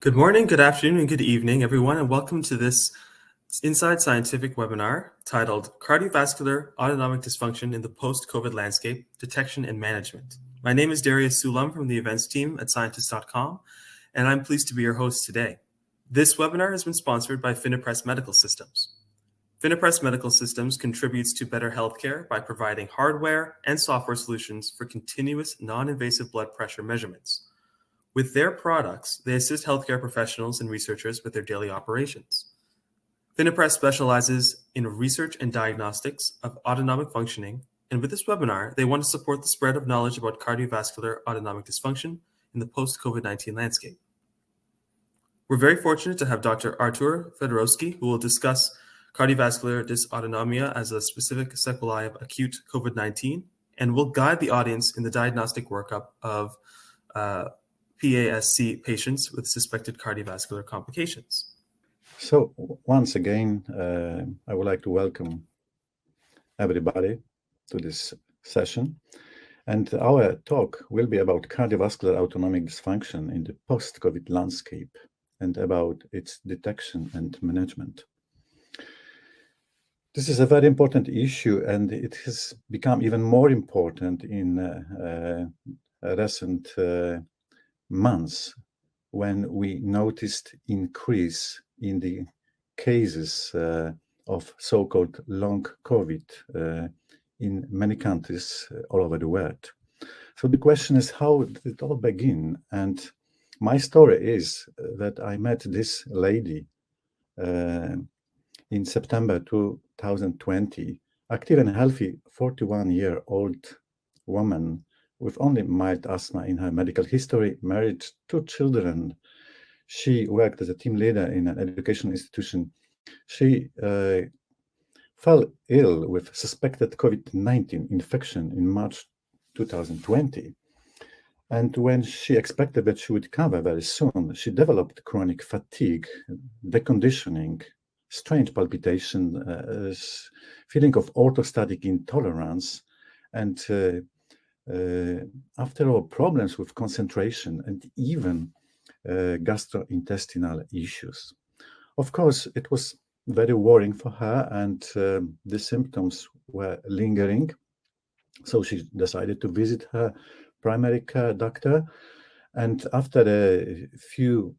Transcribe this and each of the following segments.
Good morning, good afternoon, and good evening, everyone, and welcome to this Inside Scientific webinar titled Cardiovascular Autonomic Dysfunction in the Post-COVID Landscape, Detection and Management. My name is Darius Sulam from the events team at scientist.com, and I'm pleased to be your host today. This webinar has been sponsored by Finepress Medical Systems. Finepress Medical Systems contributes to better healthcare by providing hardware and software solutions for continuous non-invasive blood pressure measurements. With their products, they assist healthcare professionals and researchers with their daily operations. Finepress specializes in research and diagnostics of autonomic functioning, and with this webinar, they want to support the spread of knowledge about cardiovascular autonomic dysfunction in the post-COVID-19 landscape. We're very fortunate to have Dr. Artur Fedorowski, who will discuss cardiovascular dysautonomia as a specific sequelae of acute COVID-19, and will guide the audience in the diagnostic workup of PASC patients with suspected cardiovascular complications. So once again, I would like to welcome everybody to this session. And our talk will be about cardiovascular autonomic dysfunction in the post-COVID landscape and about its detection and management. This is a very important issue, and it has become even more important in recent months when we noticed increase in the cases of so-called long COVID in many countries all over the world. So the question is, how did it all begin? And my story is that I met this lady in September 2020, active and healthy 41-year-old woman with only mild asthma in her medical history, married, 2 children. She worked as a team leader in an educational institution. She fell ill with suspected COVID-19 infection in March 2020. And when she expected that she would recover very soon, she developed chronic fatigue, deconditioning, strange palpitation, feeling of orthostatic intolerance, and after all, problems with concentration and even gastrointestinal issues. Of course, it was very worrying for her, and the symptoms were lingering. So she decided to visit her primary care doctor. And after a few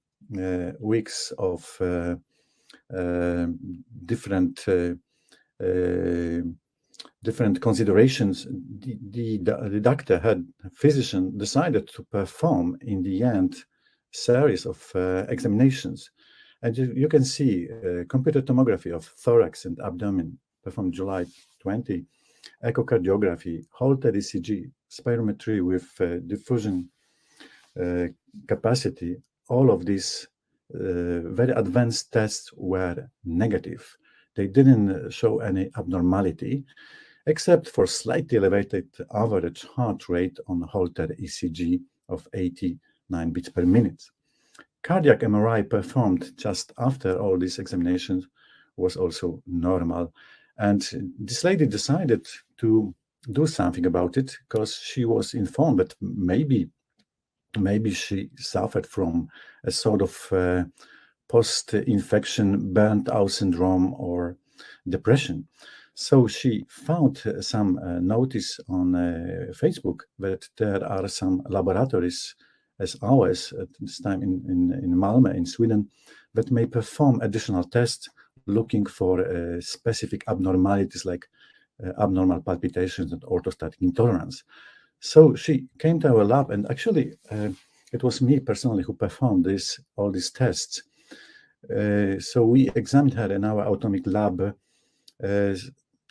weeks of different considerations, the doctor, her physician, decided to perform in the end series of examinations. And you can see computer tomography of thorax and abdomen performed July 20, echocardiography, Holter ECG, spirometry with diffusion capacity. All of these very advanced tests were negative. They didn't show any abnormality, except for slightly elevated average heart rate on Holter ECG of 89 beats per minute. Cardiac MRI performed just after all these examinations was also normal. And this lady decided to do something about it because she was informed that maybe she suffered from a sort of post-infection burnt-out syndrome or depression. So she found some notice on Facebook that there are some laboratories as ours at this time in Malmö, in Sweden, that may perform additional tests looking for specific abnormalities like abnormal palpitations and orthostatic intolerance. So she came to our lab, and actually it was me personally who performed all these tests. So we examined her in our autonomic lab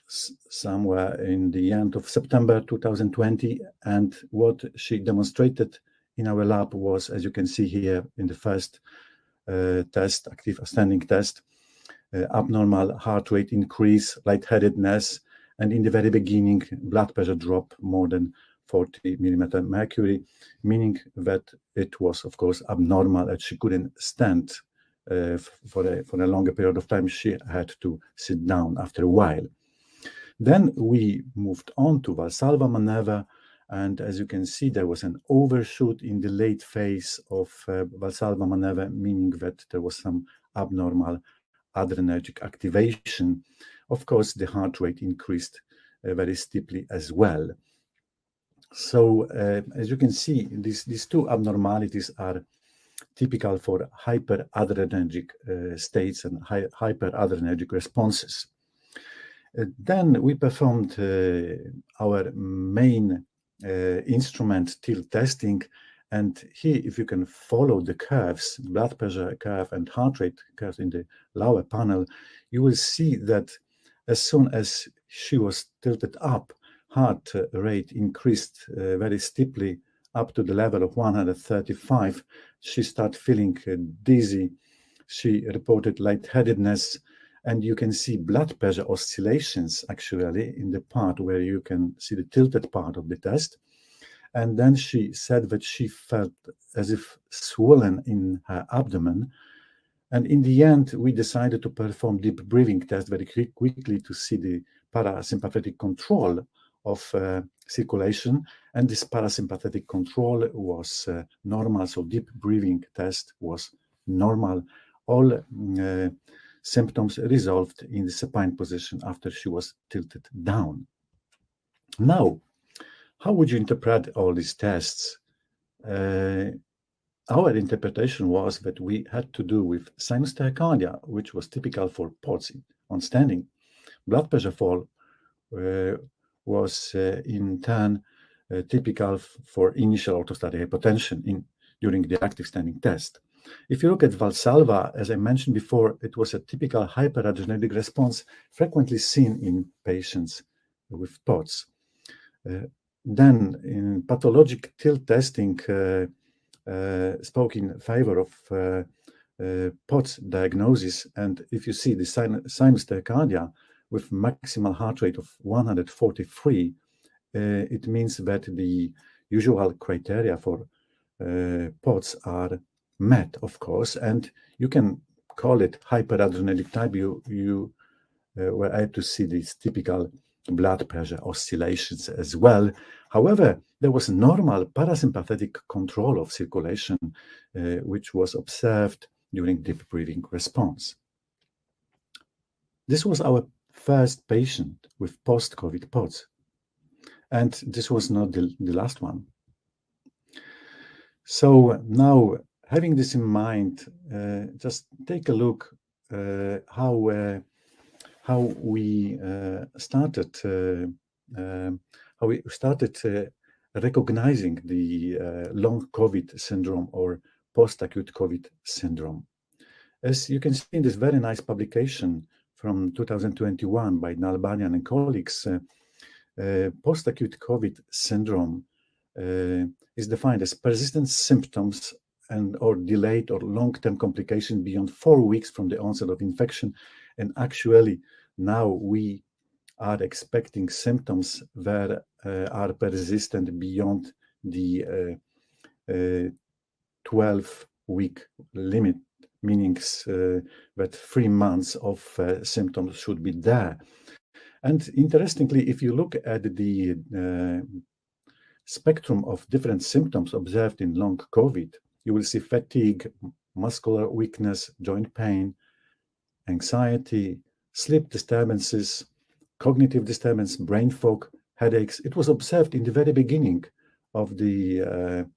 somewhere in the end of September 2020, and what she demonstrated in our lab was, as you can see here in the first test, active ascending test, abnormal heart rate increase, lightheadedness, and in the very beginning, blood pressure drop more than 40 millimeter mercury, meaning that it was, of course, abnormal, and she couldn't stand for a longer period of time. She had to sit down after a while. Then we moved on to Valsalva maneuver, And as you can see, there was an overshoot in the late phase of Valsalva maneuver, meaning that there was some abnormal adrenergic activation. Of course, the heart rate increased very steeply as well. So as you can see, these two abnormalities are typical for hyperadrenergic states and hyperadrenergic responses. Then we performed our main instrument, tilt testing. And here, if you can follow the curves, blood pressure curve and heart rate curve in the lower panel, you will see that as soon as she was tilted up, heart rate increased very steeply up to the level of 135. She started feeling dizzy. She reported lightheadedness, and you can see blood pressure oscillations actually in the part where you can see the tilted part of the test. And then she said that she felt as if swollen in her abdomen. And in the end, we decided to perform deep breathing test very quickly to see the parasympathetic control of circulation. And this parasympathetic control was normal. So deep breathing test was normal. All symptoms resolved in the supine position after she was tilted down. Now, how would you interpret all these tests? Our interpretation was that we had to do with sinus tachycardia, which was typical for POTS on standing. Blood pressure fall was in turn typical for initial orthostatic hypotension during the active standing test. If you look at Valsalva, as I mentioned before, it was a typical hyperadrenergic response frequently seen in patients with POTS. Then in pathologic tilt testing spoke in favor of POTS diagnosis. And if you see the sinus tachycardia with maximal heart rate of 143, it means that the usual criteria for POTS are met, of course, and you can call it hyperadrenergic type. You were able to see these typical blood pressure oscillations as well. However, there was normal parasympathetic control of circulation, which was observed during deep breathing response. This was our first patient with post-COVID POTS, and this was not the last one. So now, having this in mind, just take a look how we started recognizing the long COVID syndrome or post-acute COVID syndrome. As you can see in this very nice publication from 2021 by Nalbanyan and colleagues, post-acute COVID syndrome is defined as persistent symptoms and or delayed or long-term complication beyond 4 weeks from the onset of infection. And actually, now we are expecting symptoms that are persistent beyond the 12-week limit, meaning that 3 months of symptoms should be there. And interestingly, if you look at the spectrum of different symptoms observed in long COVID, you will see fatigue, muscular weakness, joint pain, anxiety, sleep disturbances, cognitive disturbance, brain fog, headaches. It was observed in the very beginning of the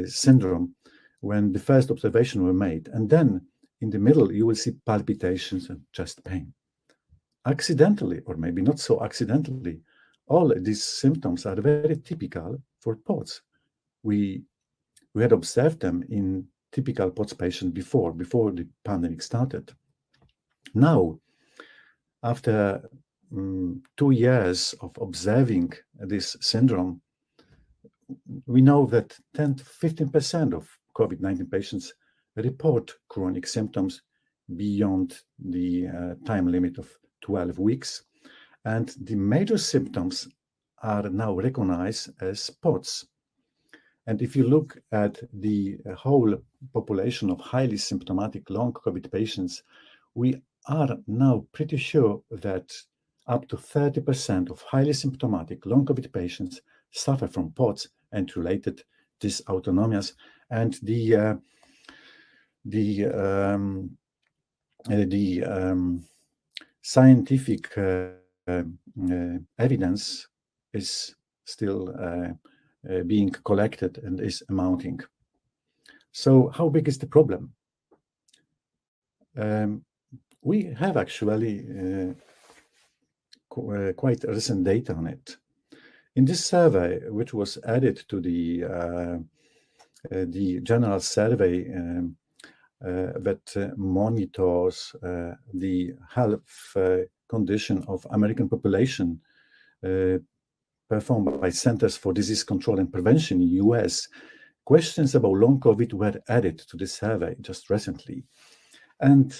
syndrome when the first observations were made. And then in the middle, you will see palpitations and chest pain. Accidentally, or maybe not so accidentally, all these symptoms are very typical for POTS. We had observed them in typical POTS patients before the pandemic started. Now, after 2 years of observing this syndrome, we know that 10 to 15% of COVID-19 patients report chronic symptoms beyond the time limit of 12 weeks. And the major symptoms are now recognized as POTS. And if you look at the whole population of highly symptomatic long COVID patients, we are now pretty sure that up to 30% of highly symptomatic long COVID patients suffer from POTS and related dysautonomias. And the scientific evidence is still being collected and is amounting. So how big is the problem? We have actually quite recent data on it. In this survey, which was added to the general survey that monitors the health condition of American population performed by Centers for Disease Control and Prevention in the US, questions about long COVID were added to the survey just recently. And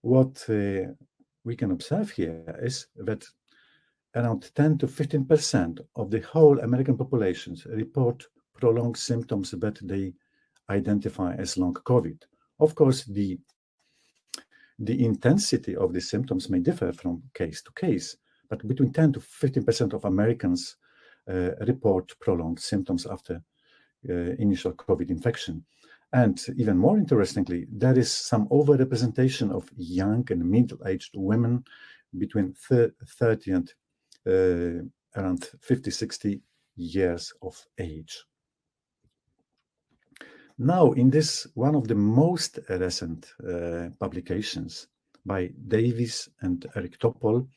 what we can observe here is that around 10 to 15% of the whole American population report prolonged symptoms that they identify as long COVID. Of course, the intensity of the symptoms may differ from case to case, but between 10 to 15% of Americans report prolonged symptoms after initial COVID infection. And even more interestingly, there is some overrepresentation of young and middle-aged women between 30 and around 50, 60 years of age. Now, in this one of the most recent publications by Davis and Eric Topol,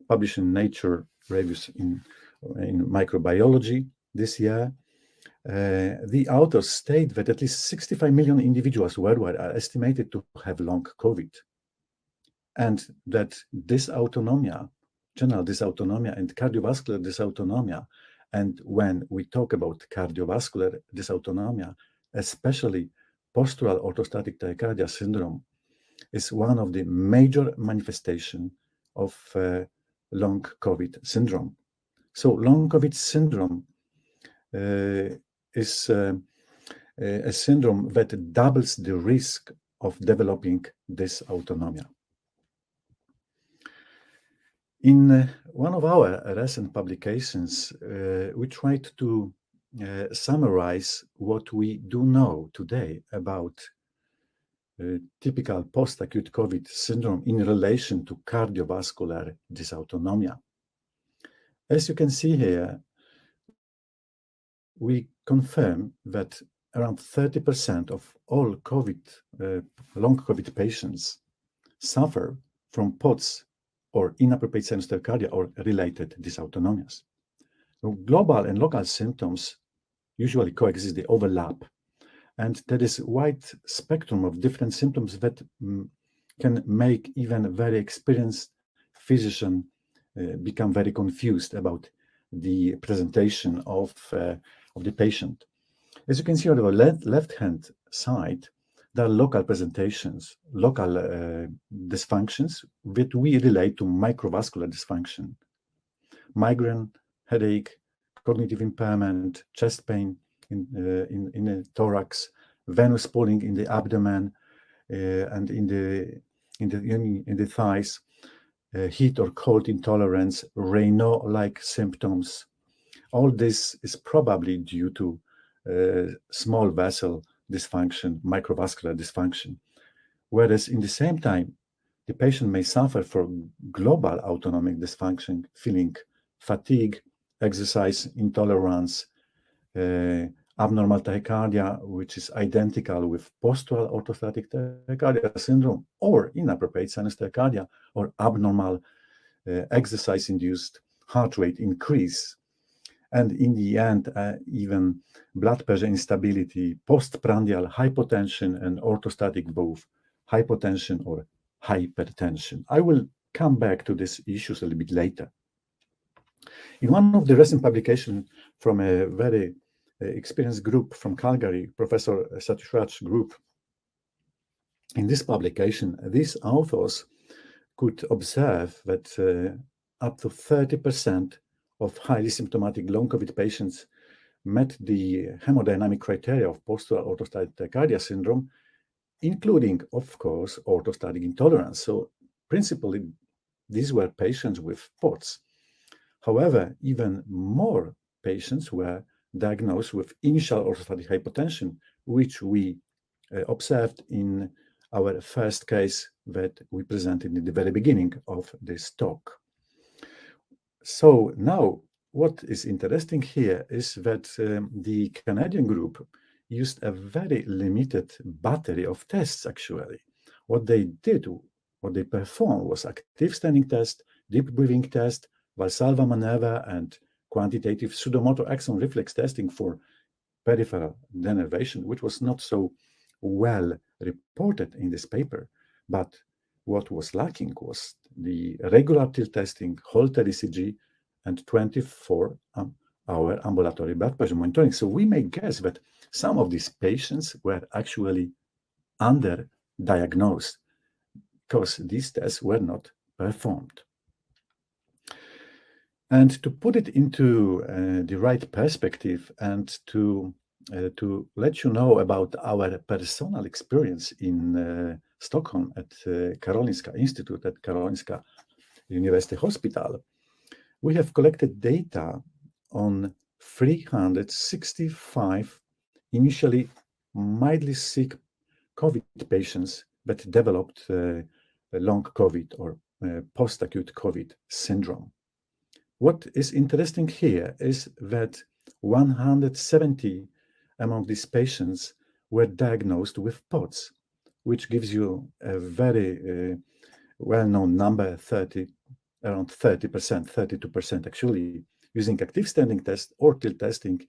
published in Nature Reviews in Microbiology this year, the authors state that at least 65 million individuals worldwide are estimated to have long COVID, and that dysautonomia, general dysautonomia and cardiovascular dysautonomia, and when we talk about cardiovascular dysautonomia, especially postural orthostatic tachycardia syndrome, is one of the major manifestations of long COVID syndrome. So long COVID syndrome is a syndrome that doubles the risk of developing dysautonomia. In one of our recent publications, we tried to summarize what we do know today about typical post-acute COVID syndrome in relation to cardiovascular dysautonomia. As you can see here, we confirm that around 30% of all long COVID patients suffer from POTS or inappropriate sinus tachycardia or related dysautonomias. Global and local symptoms usually coexist, they overlap. And there is a wide spectrum of different symptoms that can make even a very experienced physician become very confused about the presentation of the patient. As you can see on the left-hand side, there are local presentations, local dysfunctions that we relate to microvascular dysfunction. Migraine, headache, cognitive impairment, chest pain in the thorax, venous pulling in the abdomen and in the thighs, heat or cold intolerance, Raynaud-like symptoms. All this is probably due to small vessel dysfunction, microvascular dysfunction. Whereas in the same time, the patient may suffer from global autonomic dysfunction, feeling fatigue, exercise intolerance, abnormal tachycardia, which is identical with postural orthostatic tachycardia syndrome, or inappropriate sinus tachycardia, or abnormal exercise-induced heart rate increase. And in the end, even blood pressure instability, postprandial hypotension, and orthostatic both hypotension or hypertension. I will come back to these issues a little bit later. In one of the recent publications from a very experienced group from Calgary, Professor Satyashraj group, in this publication, these authors could observe that up to 30% of highly symptomatic long COVID patients met the hemodynamic criteria of postural orthostatic tachycardia syndrome, including, of course, orthostatic intolerance. So principally, these were patients with POTS. However, even more patients were diagnosed with initial orthostatic hypotension, which we observed in our first case that we presented in the very beginning of this talk. So now, what is interesting here is that the Canadian group used a very limited battery of tests, actually. What they performed was active standing test, deep breathing test, Valsalva maneuver, and quantitative pseudomotor axon reflex testing for peripheral denervation, which was not so well reported in this paper. But what was lacking was the regular tilt testing, Holter ECG, and 24-hour ambulatory blood pressure monitoring. So we may guess that some of these patients were actually underdiagnosed because these tests were not performed. And to put it into the right perspective and to let you know about our personal experience in Stockholm at Karolinska Institute at Karolinska University Hospital, we have collected data on 365 initially mildly sick COVID patients that developed long COVID or post-acute COVID syndrome. What is interesting here is that 170 among these patients were diagnosed with POTS, which gives you a very well-known number, around 30%, 32% actually, using active standing test or tilt testing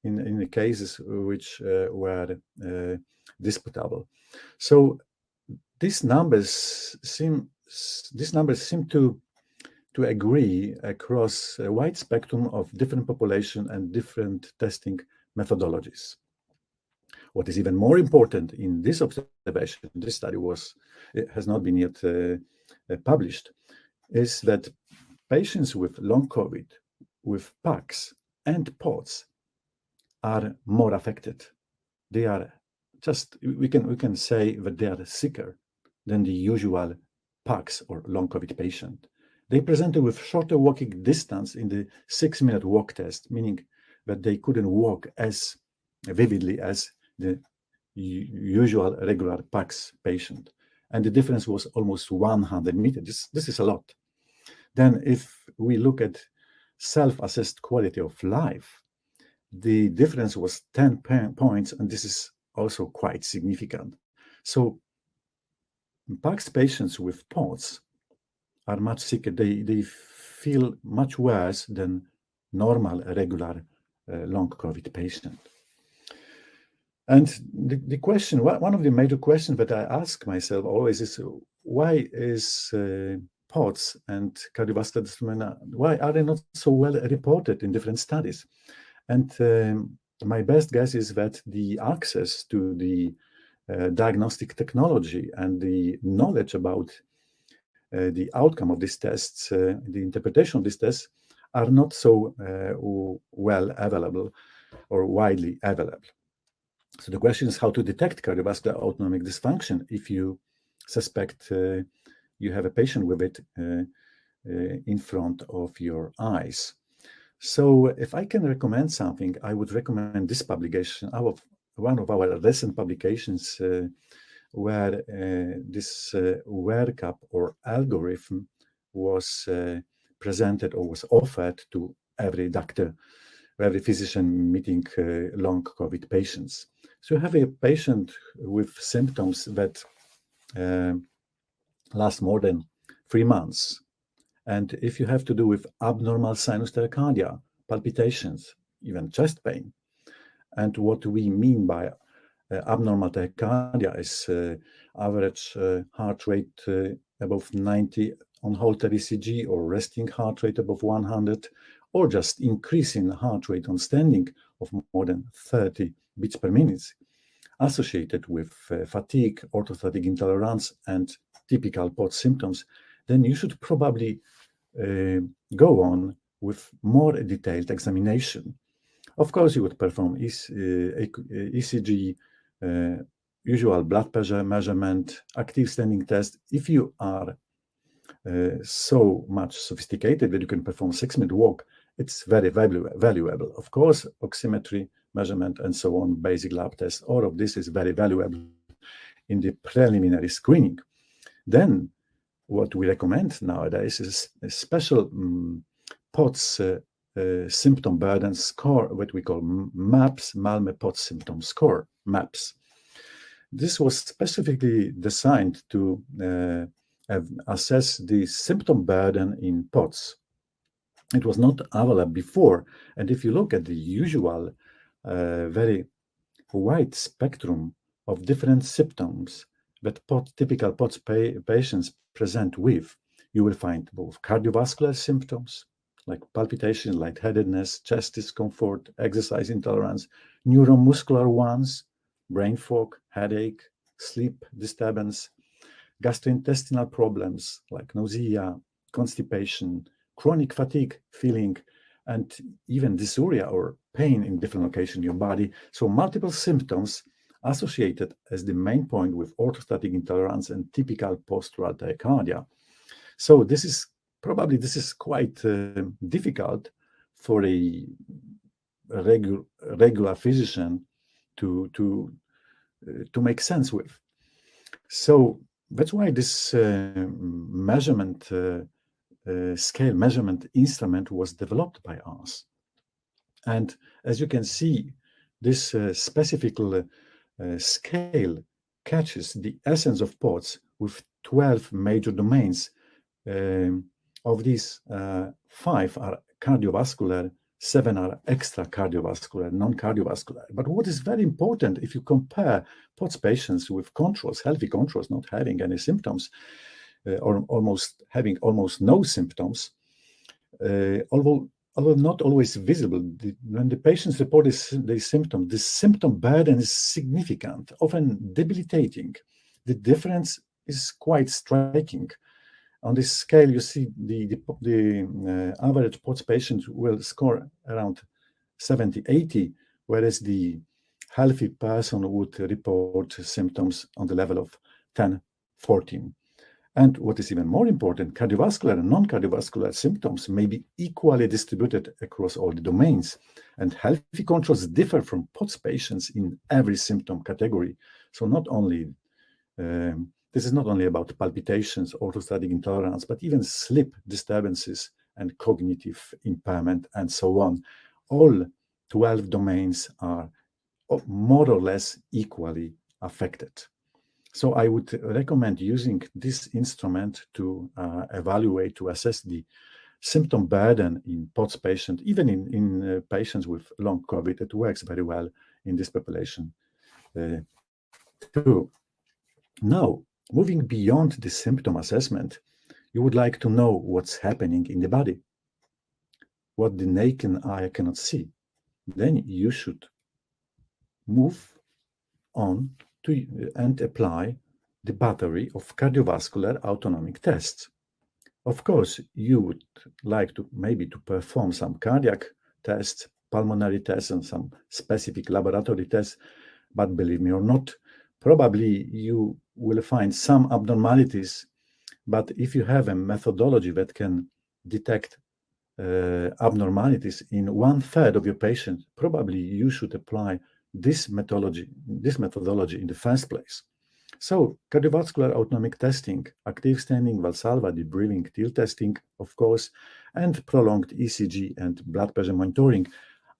in the cases which were disputable. So these numbers seem to agree across a wide spectrum of different population and different testing methodologies. What is even more important in this observation, this study has not been yet published, is that patients with long COVID, with PACS and POTS are more affected. They are we can say that they are sicker than the usual PACS or long COVID patient. They presented with shorter walking distance in the 6-minute walk test, meaning that they couldn't walk as vividly as the usual regular PACS patient. And the difference was almost 100 meters. This is a lot. Then if we look at self-assessed quality of life, the difference was 10 points, and this is also quite significant. So PACS patients with POTS are much sicker. They feel much worse than normal, regular long COVID patient. And the question, one of the major questions that I ask myself always is, why is POTS and cardiovascular phenomena, why are they not so well reported in different studies? And my best guess is that the access to the diagnostic technology and the knowledge about the outcome of these tests, the interpretation of these tests, are not so well available or widely available. So the question is how to detect cardiovascular autonomic dysfunction if you suspect you have a patient with it in front of your eyes. So if I can recommend something, I would recommend this publication, one of our recent publications where this workup or algorithm was presented or was offered to every doctor, every physician meeting long COVID patients. So you have a patient with symptoms that last more than 3 months. And if you have to do with abnormal sinus tachycardia, palpitations, even chest pain, and what we mean by abnormal tachycardia is average heart rate above 90 on Holter ECG, or resting heart rate above 100, or just increasing heart rate on standing of more than 30 beats per minute, associated with fatigue, orthostatic intolerance, and typical POTS symptoms, then you should probably go on with more detailed examination. Of course, you would perform ECG, usual blood pressure measurement, active standing test. If you are so much sophisticated that you can perform 6-minute walk it's very valuable. Of course, oximetry measurement and so on, basic lab tests, all of this is very valuable in the preliminary screening. Then what we recommend nowadays is a special POTS symptom burden score, what we call MAPS, Malmö POTS symptom score, MAPS. This was specifically designed to assess the symptom burden in POTS. It was not available before, and if you look at the usual very wide spectrum of different symptoms that typical POTS patients present with, you will find both cardiovascular symptoms like palpitation, lightheadedness, chest discomfort, exercise intolerance, neuromuscular ones, brain fog, headache, sleep disturbance, gastrointestinal problems like nausea, constipation, chronic fatigue feeling, and even dysuria or pain in different locations in your body. So multiple symptoms associated as the main point with orthostatic intolerance and typical postural tachycardia. So this is quite difficult for a regular physician to make sense with. So that's why this measurement scale measurement instrument was developed by us. And as you can see, this specific scale catches the essence of POTS with 12 major domains. Of these, 5 are cardiovascular, 7 are extra cardiovascular, non-cardiovascular. But what is very important, if you compare POTS patients with controls, healthy controls, not having any symptoms, or having almost no symptoms, although not always visible, when the patients report their symptom, the symptom burden is significant, often debilitating. The difference is quite striking. On this scale, you see the average POTS patient will score around 70, 80, whereas the healthy person would report symptoms on the level of 10, 14. And what is even more important, cardiovascular and non-cardiovascular symptoms may be equally distributed across all the domains. And healthy controls differ from POTS patients in every symptom category. So this is not only about palpitations, orthostatic intolerance, but even sleep disturbances and cognitive impairment and so on. All 12 domains are more or less equally affected. So I would recommend using this instrument to evaluate, to assess the symptom burden in POTS patients, even in patients with long COVID. It works very well in this population too. Now, moving beyond the symptom assessment, you would like to know what's happening in the body, what the naked eye cannot see. Then you should move on and apply the battery of cardiovascular autonomic tests. Of course, you would like to maybe to perform some cardiac tests, pulmonary tests, and some specific laboratory tests, but believe me or not, probably you will find some abnormalities. But if you have a methodology that can detect abnormalities in 1/3 of your patients, probably you should apply this methodology in the first place. So cardiovascular autonomic testing, active standing, Valsalva, debriefing, tilt testing, of course, and prolonged ECG and blood pressure monitoring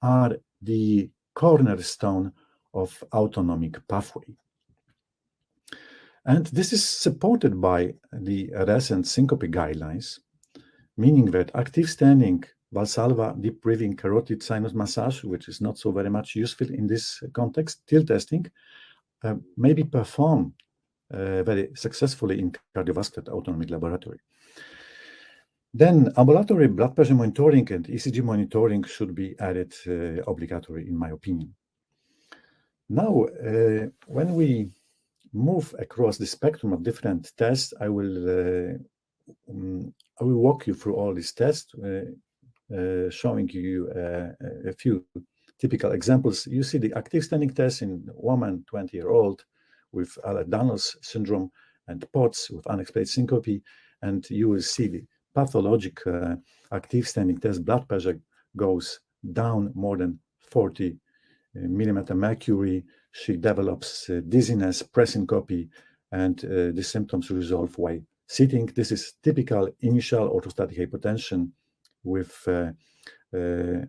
are the cornerstone of autonomic pathway. And this is supported by the recent syncope guidelines, meaning that active standing, Valsalva, deep breathing, carotid sinus massage, which is not so very much useful in this context, tilt testing, may be performed very successfully in cardiovascular autonomic laboratory. Then ambulatory blood pressure monitoring and ECG monitoring should be added obligatory, in my opinion. Now, when we move across the spectrum of different tests, I will walk you through all these tests, showing you a few typical examples. You see the active standing test in woman, 20-year-old, with Ehlers-Danlos syndrome and POTS with unexplained syncope, and you will see the pathologic active standing test blood pressure goes down more than 40 millimeter mercury, she develops dizziness, presyncope, and the symptoms resolve while sitting. This is typical initial orthostatic hypotension with the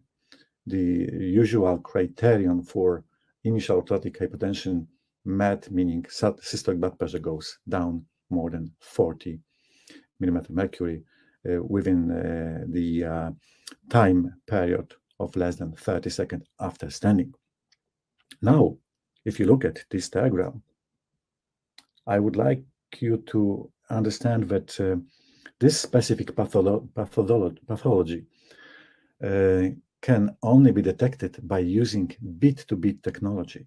usual criterion for initial orthostatic hypotension met, meaning systolic blood pressure goes down more than 40 millimeter mercury within the time period of less than 30 seconds after standing. Now, if you look at this diagram, I would like you to understand that this specific pathology can only be detected by using beat-to-beat technology.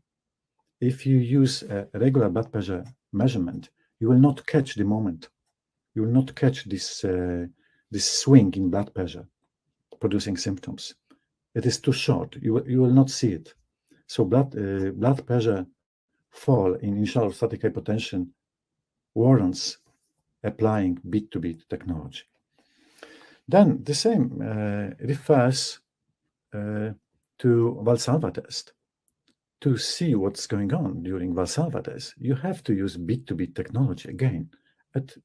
If you use a regular blood pressure measurement, you will not catch the moment. You will not catch this swing in blood pressure producing symptoms. It is too short. You will not see it. So blood pressure fall in initial orthostatic hypotension warrants applying beat-to-beat technology. Then the same refers to Valsalva test. To see what's going on during Valsalva test, you have to use beat-to-beat technology again.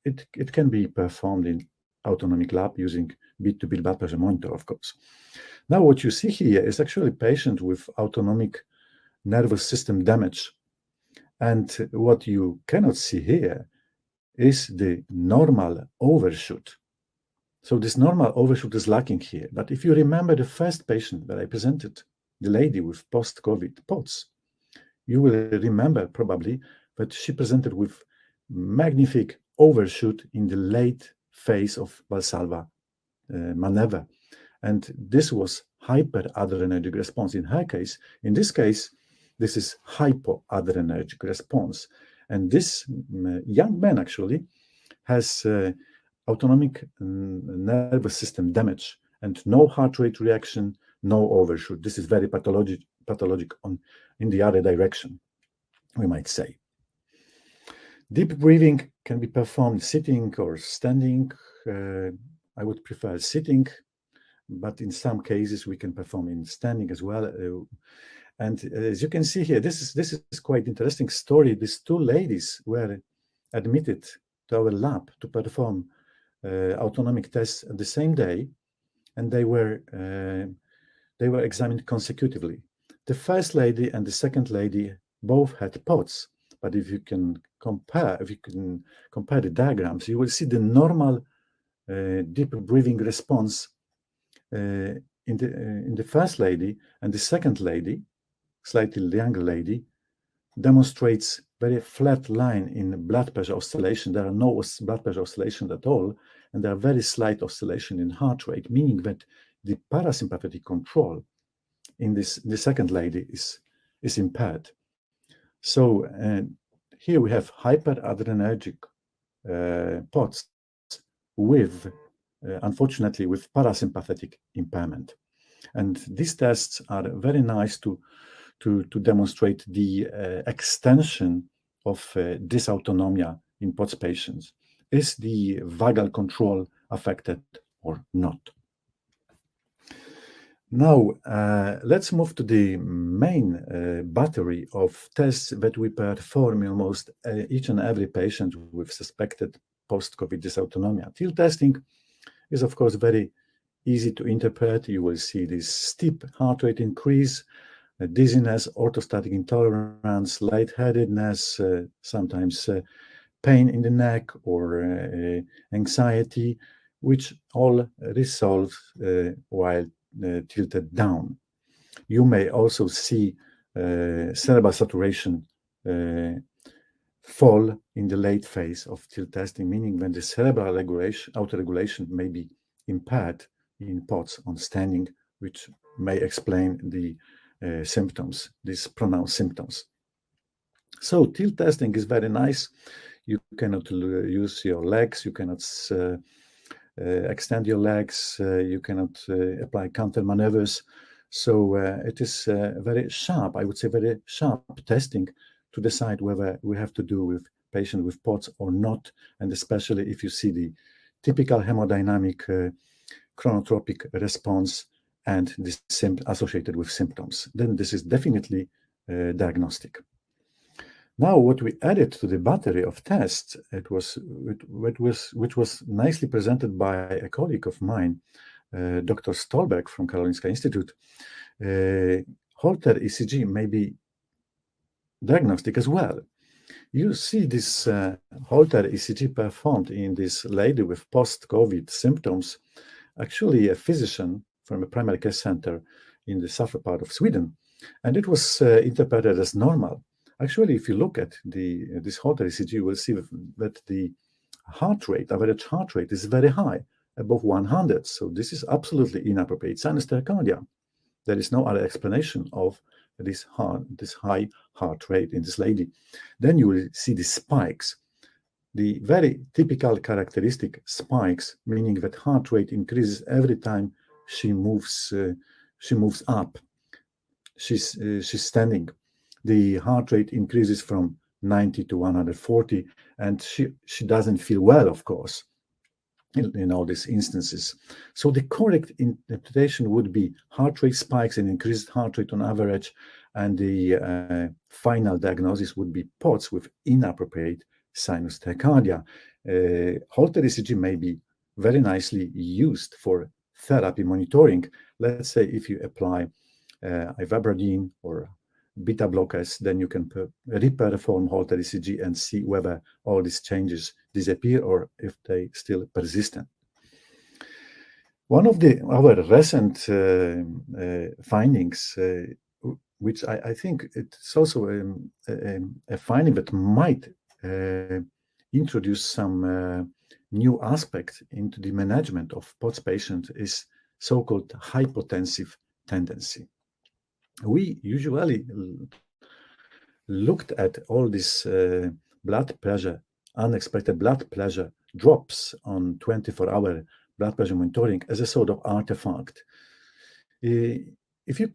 It can be performed in autonomic lab using beat-to-beat blood pressure monitor, of course. Now what you see here is actually a patient with autonomic nervous system damage. And what you cannot see here is the normal overshoot. So this normal overshoot is lacking here. But if you remember the first patient that I presented, the lady with post-COVID POTS, you will remember probably that she presented with magnific overshoot in the late phase of Valsalva maneuver. And this was hyperadrenergic response in her case. In this case, this is hypoadrenergic response. And this young man actually has autonomic nervous system damage and no heart rate reaction, no overshoot. This is very pathologic in the other direction, we might say. Deep breathing can be performed sitting or standing. I would prefer sitting, but in some cases we can perform in standing as well. And as you can see here, this is quite interesting story. These two ladies were admitted to our lab to perform autonomic tests the same day, and they were examined consecutively. The first lady and the second lady both had POTS, but if you can compare the diagrams, you will see the normal deep breathing response in the first lady, and the second lady, slightly younger lady, demonstrates very flat line in blood pressure oscillation. There are no blood pressure oscillations at all, and there are very slight oscillation in heart rate, meaning that the parasympathetic control in the second lady is impaired. So here we have hyperadrenergic POTS with, unfortunately, with parasympathetic impairment. And these tests are very nice to demonstrate the extension of dysautonomia in POTS patients. Is the vagal control affected or not? Now, let's move to the main battery of tests that we perform in almost each and every patient with suspected post-COVID dysautonomia. TIL testing is, of course, very easy to interpret. You will see this steep heart rate increase, dizziness, orthostatic intolerance, lightheadedness, sometimes pain in the neck or anxiety, which all resolve while tilted down. You may also see cerebral saturation fall in the late phase of TIL testing, meaning when the cerebral autoregulation may be impaired in POTS on standing, which may explain the symptoms, these pronounced symptoms. So TIL testing is very nice. You cannot use your legs, you cannot extend your legs, you cannot apply counter maneuvers. So it is very sharp, I would say very sharp testing to decide whether we have to do with patient with POTS or not, and especially if you see the typical hemodynamic chronotropic response and this associated with symptoms, then this is definitely diagnostic. Now, what we added to the battery of tests, which was nicely presented by a colleague of mine, Dr. Stolberg from Karolinska Institute. Holter ECG may be diagnostic as well. You see this Holter ECG performed in this lady with post-COVID symptoms, actually a physician from a primary care center in the southern part of Sweden, and it was interpreted as normal. Actually, if you look at this Holter ECG, you will see that the average heart rate is very high, above 100. So this is absolutely inappropriate sinus tachycardia. There is no other explanation of this high heart rate in this lady. Then you will see the spikes, the very typical characteristic spikes, meaning that heart rate increases every time she moves up. She's standing. The heart rate increases from 90 to 140, and she doesn't feel well, of course, in all these instances. So the correct interpretation would be heart rate spikes and increased heart rate on average, and the final diagnosis would be POTS with inappropriate sinus tachycardia. Holter ECG may be very nicely used for therapy monitoring. Let's say if you apply ivabradine or beta blockers, then you can re-perform Holter ECG and see whether all these changes disappear or if they still persistent. One of our recent findings, which I think it's also a finding that might introduce some new aspect into the management of POTS patients, is so-called hypotensive tendency. We usually looked at all this blood pressure, unexpected blood pressure drops on 24-hour blood pressure monitoring as a sort of artifact. If you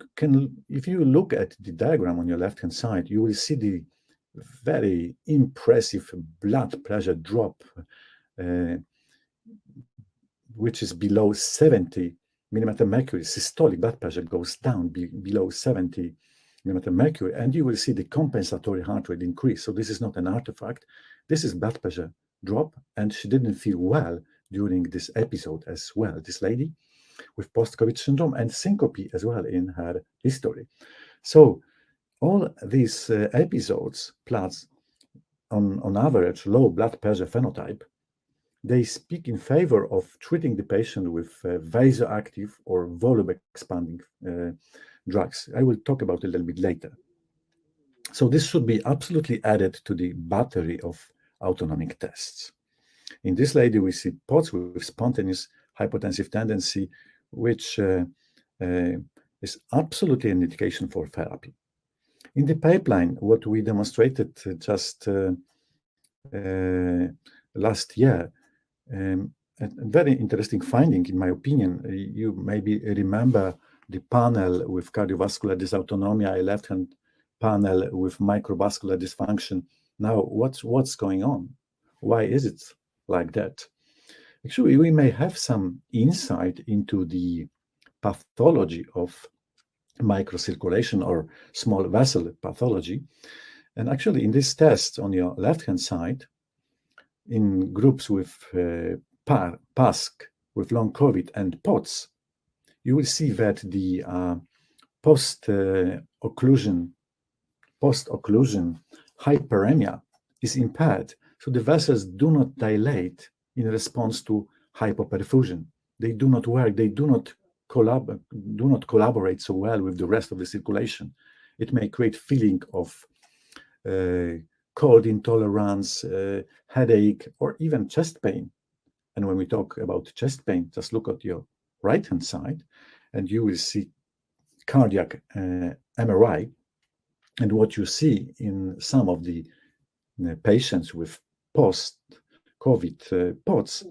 look at the diagram on your left-hand side, you will see the very impressive blood pressure drop, which is below 70 millimeter mercury. Systolic blood pressure goes down below 70 millimeter mercury, and you will see the compensatory heart rate increase. So this is not an artifact. This is blood pressure drop, and she didn't feel well during this episode as well. This lady with post-COVID syndrome and syncope as well in her history. So all these episodes, plus on average low blood pressure phenotype, they speak in favor of treating the patient with vasoactive or volume expanding drugs. I will talk about it a little bit later. So this should be absolutely added to the battery of autonomic tests. In this lady, we see POTS with spontaneous hypotensive tendency, which is absolutely an indication for therapy. In the pipeline, what we demonstrated just last year, a very interesting finding, in my opinion. You maybe remember the panel with cardiovascular dysautonomia, a left-hand panel with microvascular dysfunction. Now, what's going on? Why is it like that? Actually, we may have some insight into the pathology of microcirculation or small vessel pathology. And actually, in this test on your left-hand side, in groups with PASC, with long COVID and POTS, you will see that the post-occlusion hyperemia is impaired. So the vessels do not dilate in response to hypoperfusion. They do not work. They do not collaborate so well with the rest of the circulation. It may create feeling of cold intolerance, headache, or even chest pain. And when we talk about chest pain, just look at your right-hand side, and you will see cardiac MRI. And what you see in some of the patients with post-COVID POTS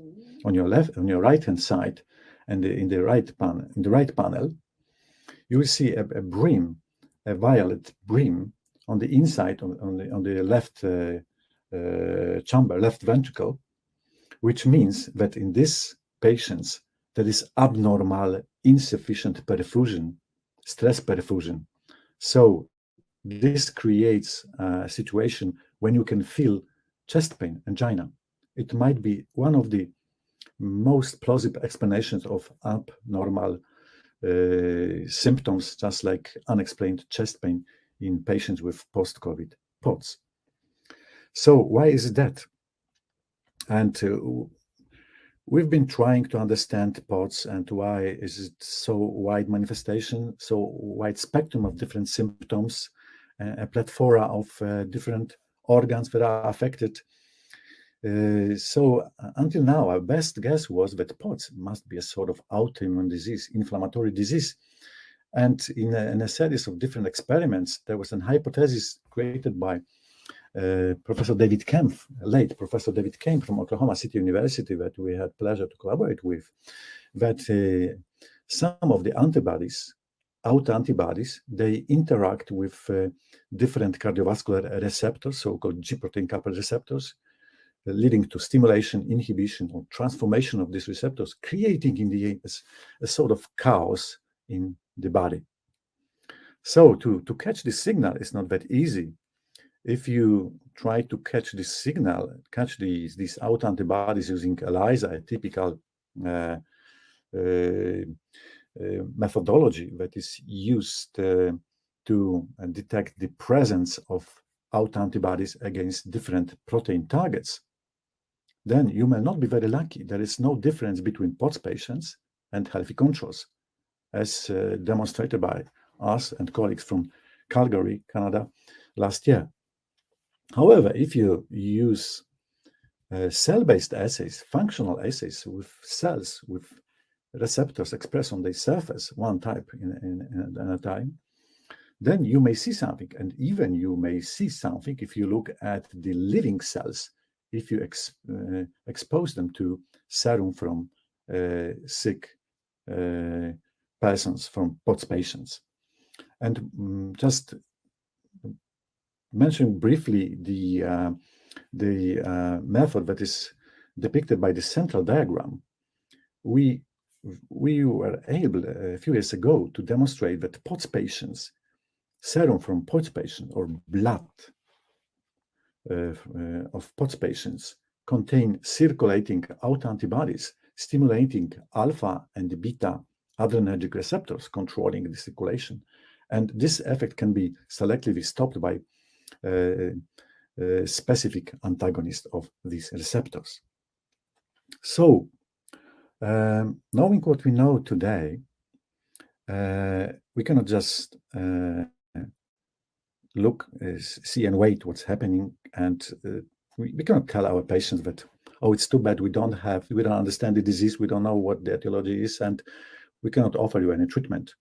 on your right-hand side, and in the right panel, you will see a brim, a violet brim on the inside, on the left chamber, left ventricle, which means that in these patients there is abnormal, insufficient perfusion, stress perfusion. So this creates a situation when you can feel chest pain, angina. It might be one of the most plausible explanations of abnormal symptoms, just like unexplained chest pain in patients with post-COVID POTS. So why is that? And we've been trying to understand POTS and why is it so wide manifestation, so wide spectrum of different symptoms, a plethora of different organs that are affected. So until now, our best guess was that POTS must be a sort of autoimmune disease, inflammatory disease. And in a series of different experiments, there was an hypothesis created by Professor David Kempf, late Professor David Kempf from Oklahoma City University, that we had pleasure to collaborate with, that some of the antibodies, autoantibodies, they interact with different cardiovascular receptors, so-called G protein-coupled receptors, leading to stimulation, inhibition, or transformation of these receptors, creating in the end a sort of chaos in the body. So to catch this signal is not that easy. If you try to catch this signal, catch these autoantibodies using ELISA, a typical methodology that is used to detect the presence of autoantibodies against different protein targets, then you may not be very lucky. There is no difference between POTS patients and healthy controls, as demonstrated by us and colleagues from Calgary, Canada, last year. However, if you use cell-based assays, functional assays with cells with receptors expressed on the surface, one type in a time, then you may see something. And even you may see something if you look at the living cells, if you expose them to serum from sick persons, from POTS patients. And just mention briefly the method that is depicted by the central diagram. We were able a few years ago to demonstrate that POTS patients, serum from POTS patients or blood of POTS patients contain circulating autoantibodies stimulating alpha and beta adrenergic receptors controlling the circulation. And this effect can be selectively stopped by specific antagonist of these receptors. So, knowing what we know today, we cannot just look, see and wait what's happening, and we cannot tell our patients that, oh, it's too bad, we don't understand the disease, we don't know what the etiology is, and we cannot offer you any treatment.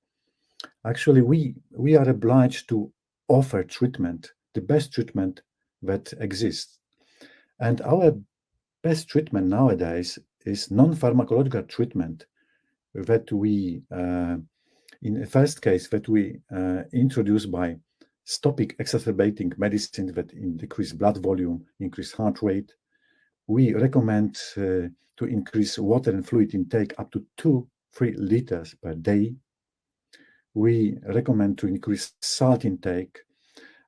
Actually, we are obliged to offer treatment, the best treatment that exists. And our best treatment nowadays is non-pharmacological treatment that we, in the first case, that we introduce by stopping exacerbating medicines that decrease blood volume, increase heart rate. We recommend to increase water and fluid intake up to 2-3 liters per day. We recommend to increase salt intake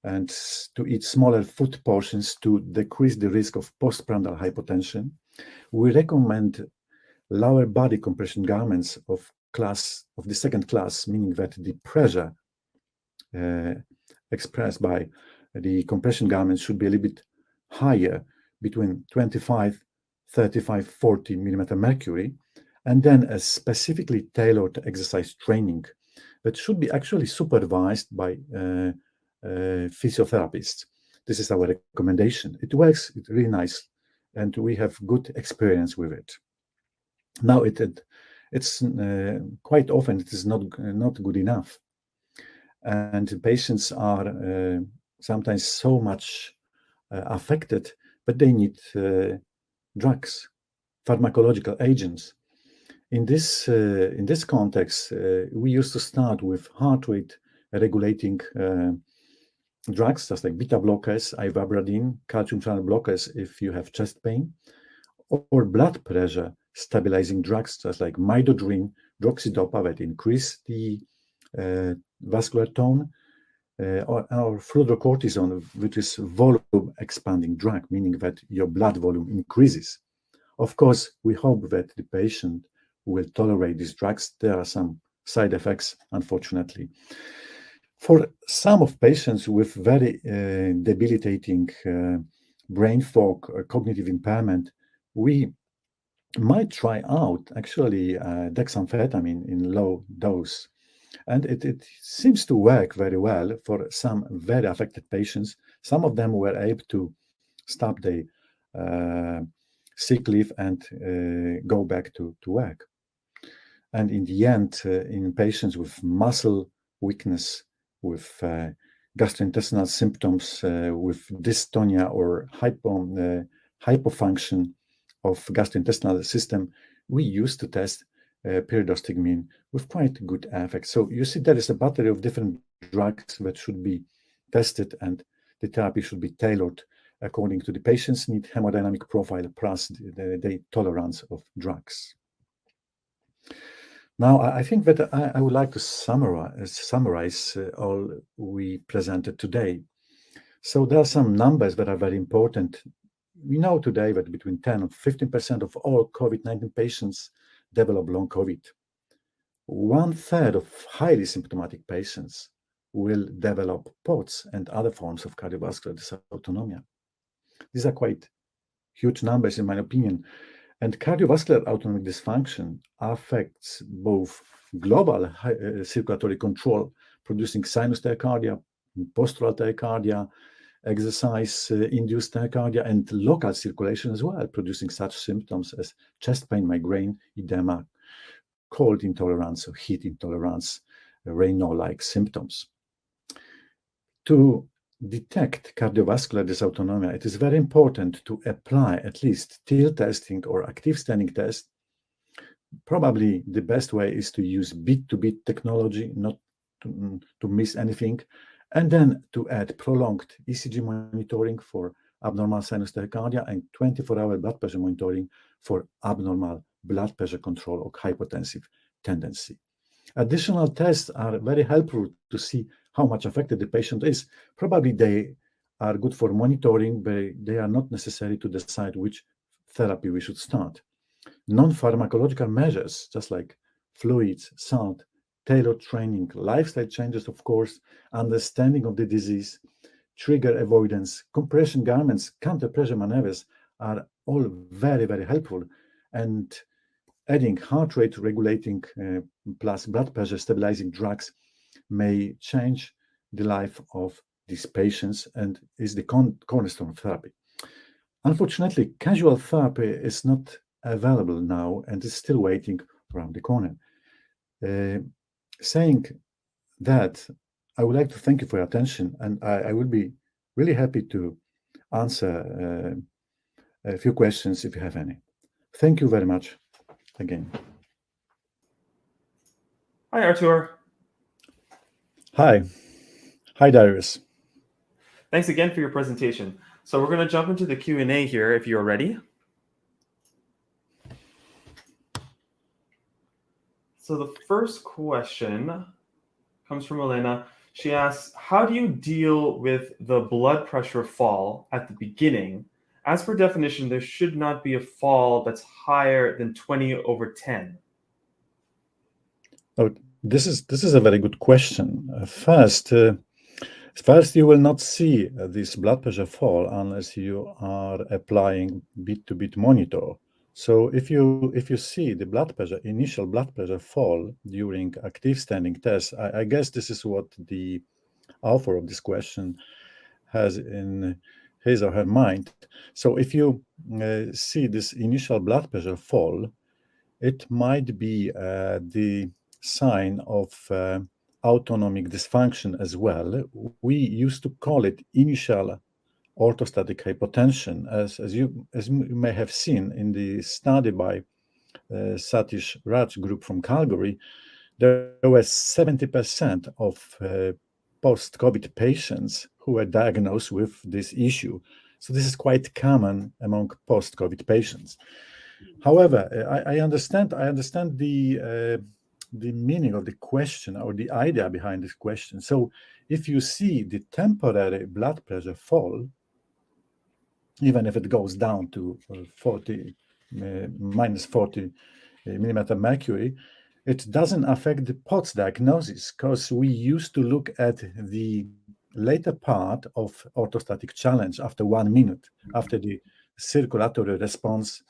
and to eat smaller food portions to decrease the risk of postprandial hypotension. We recommend lower body compression garments of the second class, meaning that the pressure expressed by the compression garments should be a little bit higher, between 25, 35, 40 millimeter mercury, and then a specifically tailored exercise training that should be actually supervised by physiotherapists. This is our recommendation. It works really nice, and we have good experience with it. Now, it's quite often it is not good enough, and patients are sometimes so much affected, but they need drugs, pharmacological agents. In this context, we used to start with heart rate regulating drugs, just like beta blockers, ivabradine, calcium channel blockers if you have chest pain, or blood pressure stabilizing drugs, just like midodrine, droxidopa, that increase the vascular tone, or fludrocortisone, which is volume expanding drug, meaning that your blood volume increases. Of course, we hope that the patient will tolerate these drugs. There are some side effects, unfortunately. For some of patients with very debilitating brain fog or cognitive impairment, we might try out actually dexamphetamine in low dose. And it seems to work very well for some very affected patients. Some of them were able to stop the sick leave and go back to work. And in the end, in patients with muscle weakness, with gastrointestinal symptoms, with dystonia or hypofunction of gastrointestinal system, we used to test pyridostigmine with quite good effect. So you see, there is a battery of different drugs that should be tested, and the therapy should be tailored according to the patient's need, hemodynamic profile, plus the tolerance of drugs. Now, I think that I would like to summarize all we presented today. So there are some numbers that are very important. We know today that between 10 and 15% of all COVID-19 patients develop long COVID. 1/3 of highly symptomatic patients will develop POTS and other forms of cardiovascular dysautonomia. These are quite huge numbers, in my opinion. And cardiovascular autonomic dysfunction affects both global circulatory control, producing sinus tachycardia, postural tachycardia, exercise-induced tachycardia, and local circulation as well, producing such symptoms as chest pain, migraine, edema, cold intolerance or heat intolerance, Raynaud-like symptoms. To detect cardiovascular dysautonomia, it is very important to apply at least TIL testing or active standing test. Probably the best way is to use beat-to-beat technology, not to miss anything, and then to add prolonged ECG monitoring for abnormal sinus tachycardia and 24-hour blood pressure monitoring for abnormal blood pressure control or hypotensive tendency. Additional tests are very helpful to see how much affected the patient is. Probably they are good for monitoring, but they are not necessary to decide which therapy we should start. Non-pharmacological measures, just like fluids, salt, tailored training, lifestyle changes, of course, understanding of the disease, trigger avoidance, compression garments, counter-pressure maneuvers are all very, very helpful. And adding heart rate regulating plus blood pressure stabilizing drugs may change the life of these patients and is the cornerstone of therapy. Unfortunately, casual therapy is not available now and is still waiting around the corner. Saying that, I would like to thank you for your attention, and I will be really happy to answer a few questions if you have any. Thank you very much again. Hi, Artur. Hi. Hi, Darius. Thanks again for your presentation. So we're going to jump into the Q&A here if you're ready. So the first question comes from Elena. She asks, how do you deal with the blood pressure fall at the beginning? As per definition, there should not be a fall that's higher than 20/10. Oh, this is a very good question. First, you will not see this blood pressure fall unless you are applying beat-to-beat monitor. So if you see the initial blood pressure fall during active standing tests, I guess this is what the author of this question has in his or her mind. So if you see this initial blood pressure fall, it might be the sign of autonomic dysfunction as well. We used to call it initial orthostatic hypotension, as you may have seen in the study by Satish Raj group from Calgary. There were 70% of post-COVID patients who were diagnosed with this issue. So this is quite common among post-COVID patients. However, I understand the meaning of the question or the idea behind this question. So if you see the temporary blood pressure fall, even if it goes down to 40 minus 40 millimeter mercury, it doesn't affect the POTS diagnosis, because we used to look at the later part of orthostatic challenge after 1 minute, after the circulatory response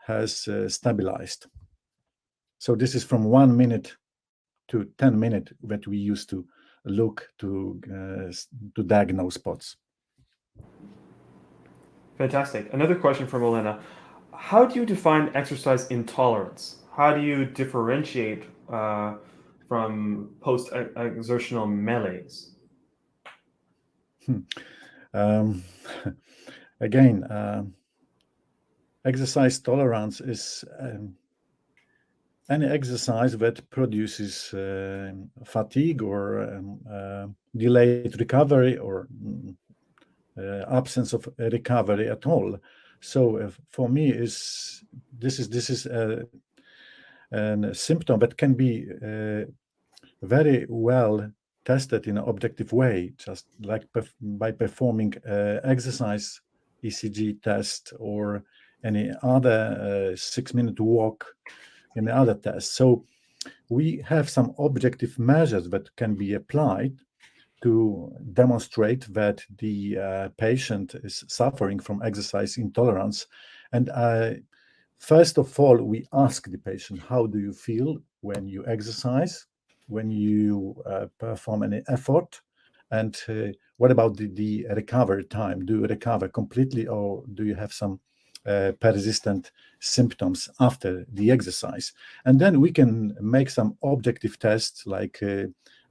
has stabilized. So this is from 1 minute to 10 minutes that we used to look to diagnose POTS. Fantastic. Another question from Elena. How do you define exercise intolerance? How do you differentiate from post-exertional malaise? Um, Again, exercise tolerance is any exercise that produces fatigue or delayed recovery or absence of recovery at all. So for me, this is a symptom that can be very well tested in an objective way, just like by performing exercise ECG test or any other 6-minute walk in the other test. So we have some objective measures that can be applied to demonstrate that the patient is suffering from exercise intolerance. And first of all, we ask the patient, how do you feel when you exercise, when you perform any effort? And what about the recovery time? Do you recover completely, or do you have some persistent symptoms after the exercise? And then we can make some objective tests like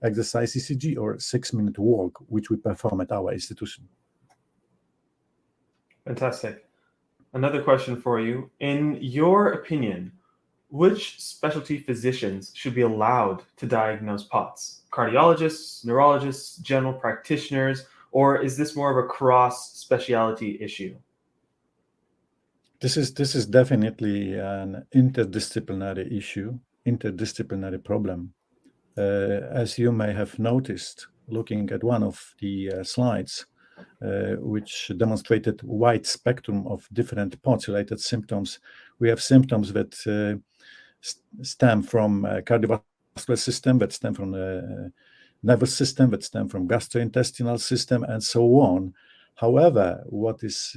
exercise ECG or 6-minute walk, which we perform at our institution. Fantastic. Another question for you. In your opinion, which specialty physicians should be allowed to diagnose POTS? Cardiologists, neurologists, general practitioners, or is this more of a cross-specialty issue? This is definitely an interdisciplinary issue, interdisciplinary problem. As you may have noticed, looking at one of the slides, which demonstrated wide spectrum of different POTS-related symptoms, we have symptoms that stem from cardiovascular system, that stem from the nervous system, that stem from gastrointestinal system, and so on. However, what is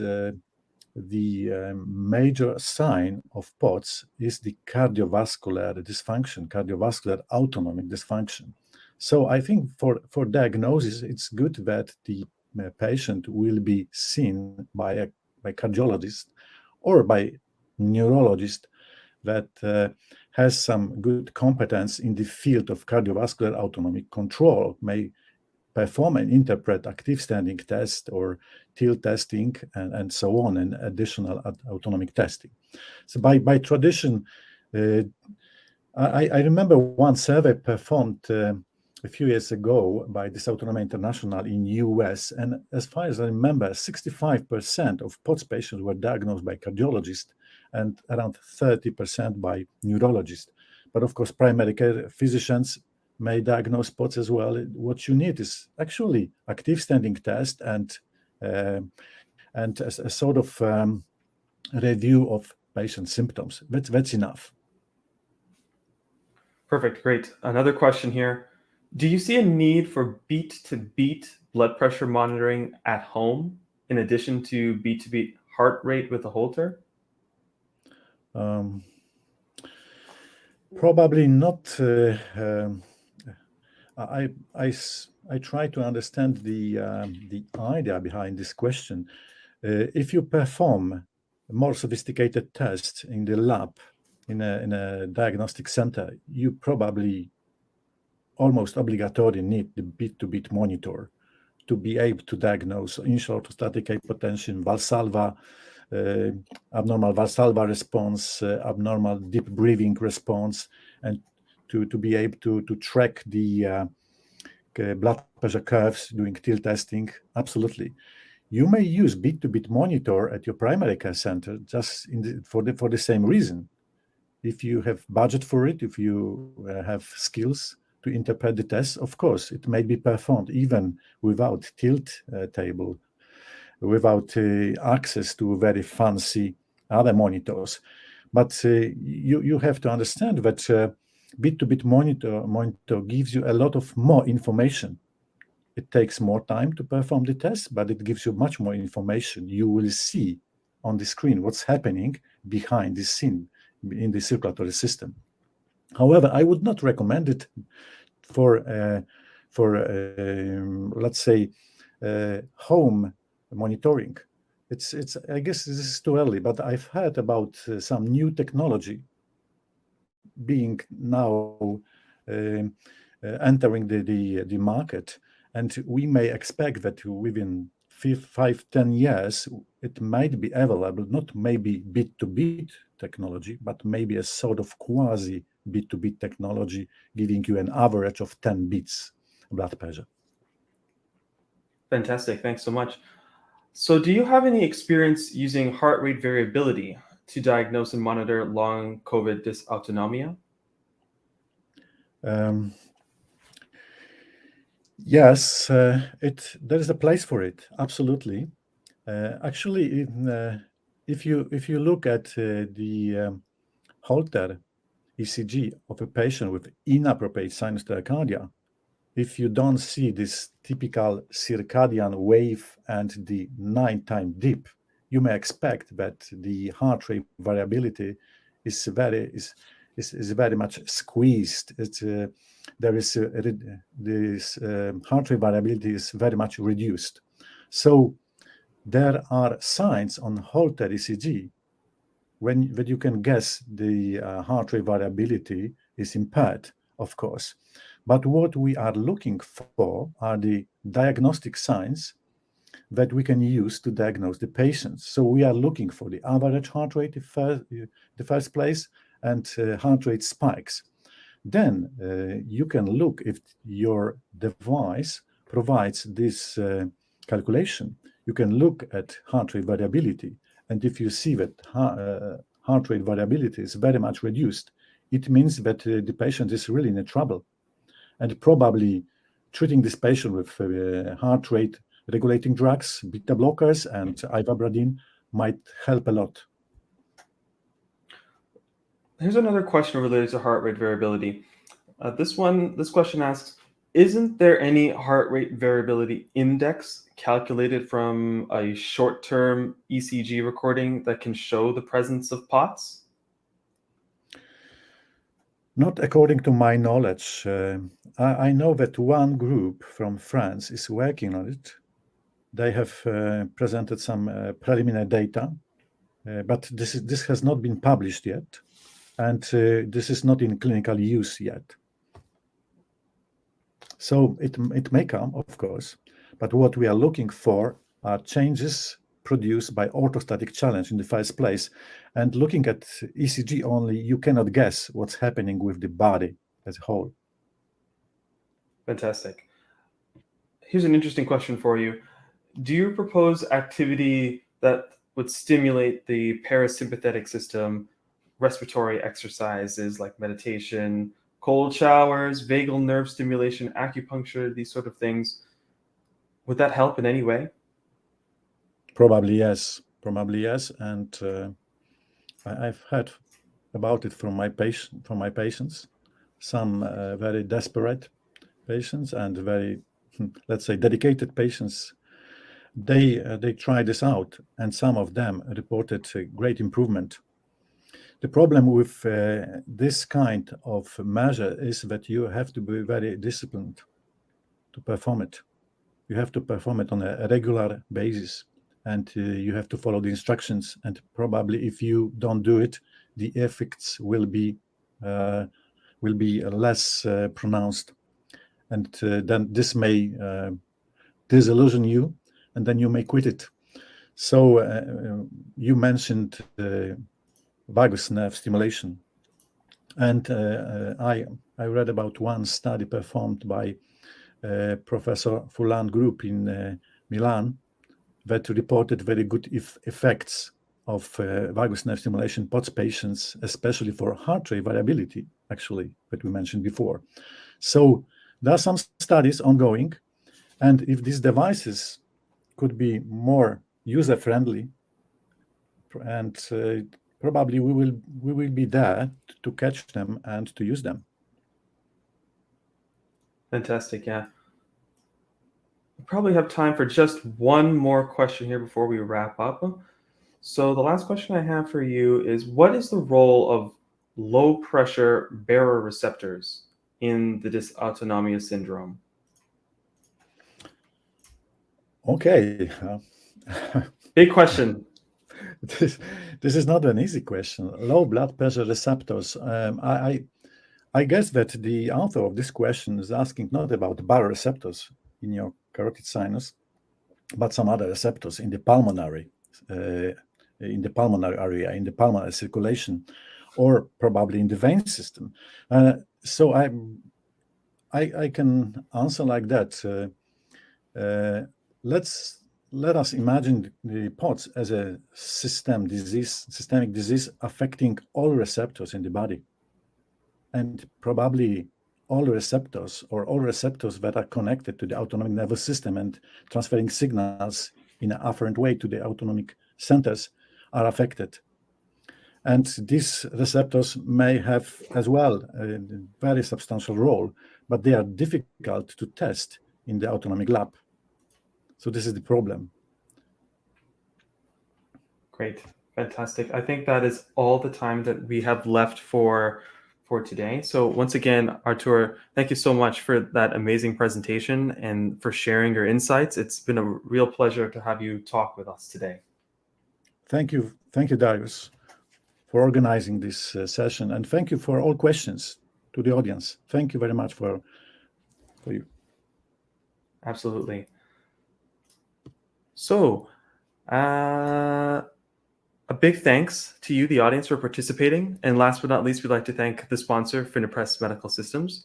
the major sign of POTS is the cardiovascular dysfunction, cardiovascular autonomic dysfunction. So I think for diagnosis, it's good that the patient will be seen by cardiologist or by neurologist that has some good competence in the field of cardiovascular autonomic control, may perform and interpret active standing test or tilt testing and so on, and additional autonomic testing. So by tradition, I remember one survey performed a few years ago by Dysautonomia International in US, and as far as I remember, 65% of POTS patients were diagnosed by cardiologists and around 30% by neurologists. But of course, primary care physicians may diagnose POTS as well. What you need is actually active standing test and a sort of review of patient symptoms. That's enough. Perfect, great. Another question here. Do you see a need for beat-to-beat blood pressure monitoring at home in addition to beat-to-beat heart rate with a Holter? Probably not. I try to understand the idea behind this question. If you perform more sophisticated tests in the lab in a diagnostic center, you probably almost obligatory need the beat-to-beat monitor to be able to diagnose initial orthostatic hypotension, Valsalva, abnormal Valsalva response, abnormal deep breathing response, and to be able to track the blood pressure curves doing tilt testing. Absolutely. You may use bit-to-bit monitor at your primary care center just for the same reason. If you have budget for it, if you have skills to interpret the test, of course, it may be performed even without tilt table, without access to very fancy other monitors. But you have to understand that bit-to-bit monitor gives you a lot of more information. It takes more time to perform the test, but it gives you much more information. You will see on the screen what's happening behind the scene in the circulatory system. However, I would not recommend it for let's say, home monitoring. I guess this is too early, but I've heard about some new technology being now entering the market, and we may expect that within 5-10 years it might be available, not maybe bit-to-bit technology, but maybe a sort of quasi bit-to-bit technology giving you an average of 10 beats blood pressure. Fantastic. Thanks so much. So do you have any experience using heart rate variability to diagnose and monitor long COVID dysautonomia? Yes, there is a place for it. Absolutely. Actually, if you look at the Holter ECG of a patient with inappropriate sinus tachycardia, if you don't see this typical circadian wave and the nighttime dip, you may expect that the heart rate variability is very much squeezed. This heart rate variability is very much reduced. So there are signs on Holter ECG that you can guess the heart rate variability is impaired, of course. But what we are looking for are the diagnostic signs that we can use to diagnose the patients. So we are looking for the average heart rate in the first place, and heart rate spikes. Then you can look if your device provides this calculation. You can look at heart rate variability, and if you see that heart rate variability is very much reduced, it means that the patient is really in trouble. And probably treating this patient with heart rate regulating drugs, beta blockers, and ivabradine might help a lot. Here's another question related to heart rate variability. This question asks, isn't there any heart rate variability index calculated from a short-term ECG recording that can show the presence of POTS? Not according to my knowledge. I know that one group from France is working on it. They have presented some preliminary data, but this has not been published yet, and this is not in clinical use yet. So it may come, of course, but what we are looking for are changes produced by orthostatic challenge in the first place. And looking at ECG only, you cannot guess what's happening with the body as a whole. Fantastic. Here's an interesting question for you. Do you propose activity that would stimulate the parasympathetic system, respiratory exercises like meditation, cold showers, vagal nerve stimulation, acupuncture, these sort of things? Would that help in any way? Probably yes. And I've heard about it from my patients, some very desperate patients and very, let's say, dedicated patients. They tried this out, and some of them reported a great improvement. The problem with this kind of measure is that you have to be very disciplined to perform it. You have to perform it on a regular basis, and you have to follow the instructions. And probably, if you don't do it, the effects will be less pronounced, and then this may disillusion you, and then you may quit it. So you mentioned vagus nerve stimulation, and I read about one study performed by Professor Fulan group in Milan, that reported very good effects of vagus nerve stimulation POTS patients, especially for heart rate variability, actually, that we mentioned before. So there are some studies ongoing, and if these devices could be more user-friendly, and probably we will be there to catch them and to use them. Fantastic, yeah. We probably have time for just one more question here before we wrap up. So the last question I have for you is, what is the role of low pressure baroreceptors in the dysautonomia syndrome? Okay. Big question. This is not an easy question. Low blood pressure receptors. I guess that the author of this question is asking not about baroreceptors in your carotid sinus, but some other receptors in the pulmonary area, in the pulmonary circulation, or probably in the vein system. So I can answer like that. Let us imagine the POTS as a systemic disease affecting all receptors in the body, and probably all receptors that are connected to the autonomic nervous system and transferring signals in an afferent way to the autonomic centers are affected. And these receptors may have as well a very substantial role, but they are difficult to test in the autonomic lab. So this is the problem. Great, fantastic. I think that is all the time that we have left for today. So once again, Artur, thank you so much for that amazing presentation and for sharing your insights. It's been a real pleasure to have you talk with us today. Thank you, Darius, for organizing this session, and thank you for all questions to the audience. Thank you very much for you. Absolutely. So, a big thanks to you, the audience, for participating. And last but not least, we'd like to thank the sponsor, Finepress Medical Systems.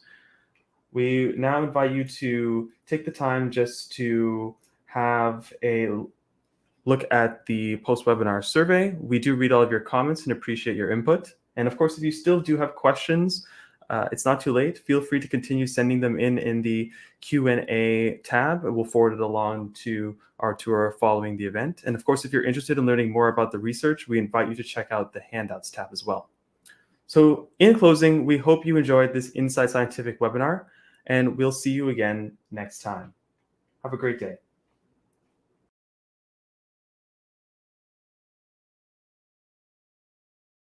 We now invite you to take the time just to have a look at the post-webinar survey. We do read all of your comments and appreciate your input. And of course, if you still do have questions, it's not too late. Feel free to continue sending them in the Q&A tab. We'll forward it along to Artur following the event. And of course, if you're interested in learning more about the research, we invite you to check out the handouts tab as well. So in closing, we hope you enjoyed this Inside Scientific webinar, and we'll see you again next time. Have a great day.